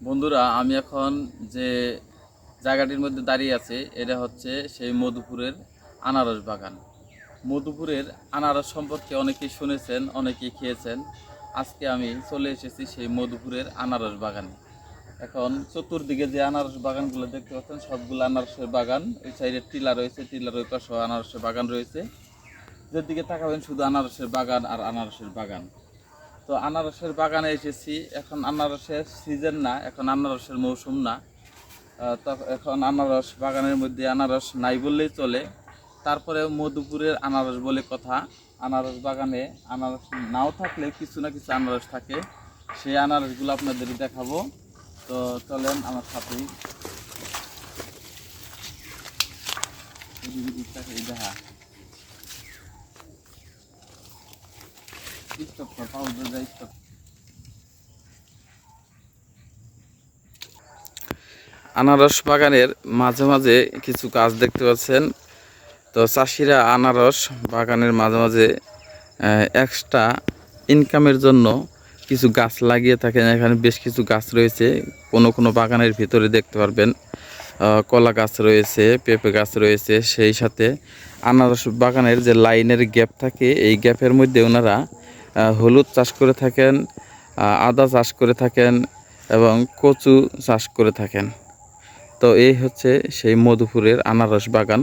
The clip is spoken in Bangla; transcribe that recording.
বন্ধুরা, আমি এখন যে জায়গাটির মধ্যে দাঁড়িয়ে আছি এটা হচ্ছে সেই মধুপুরের আনারস বাগান। মধুপুরের আনারস সম্পর্কে অনেকেই শুনেছেন, অনেকেই খেয়েছেন। আজকে আমি চলে এসেছি সেই মধুপুরের আনারস বাগানে। এখন চতুর্দিকে যে আনারস বাগানগুলো দেখতে পাচ্ছেন সবগুলো আনারসের বাগান। ওই সাইডে টিলা রয়েছে, টিলার ওই পাশেও আনারসের বাগান রয়েছে। যেদিকে তাকাবেন শুধু আনারসের বাগান আর আনারসের বাগান। তো আনারসের বাগানে এসেছি। এখন আনারসের সিজন না, এখন আনারসের মৌসুম না। তো এখন আনারস বাগানের মধ্যে আনারস নাই বললেই চলে। তারপরে মধুপুরের আনারস বলে কথা। আনারস বাগানে আনারস নাও থাকলে কিছু না কিছু আনারস থাকে, সেই আনারসগুলো আপনাদের দেখাবো। তো চলেন আমার সাথেই। দেখা স্টপ কর, পাউডার দেয় স্টপ। আনারস বাগানের মাঝে মাঝে কিছু গাছ দেখতে পাচ্ছেন। তো চাষিরা আনারস বাগানের মাঝে মাঝে এক্সট্রা ইনকামের জন্য কিছু গাছ লাগিয়ে থাকেন। এখানে বেশ কিছু গাছ রয়েছে, কোনো কোনো বাগানের ভিতরে দেখতে পারবেন কলা গাছ রয়েছে, পেঁপে গাছ রয়েছে। সেই সাথে আনারস বাগানের যে লাইনের গ্যাপ থাকে, এই গ্যাপের মধ্যে ওনারা হলুদ চাষ করে থাকেন, আদা চাষ করে থাকেন এবং কচু চাষ করে থাকেন। তো এই হচ্ছে সেই মধুপুরের আনারস বাগান।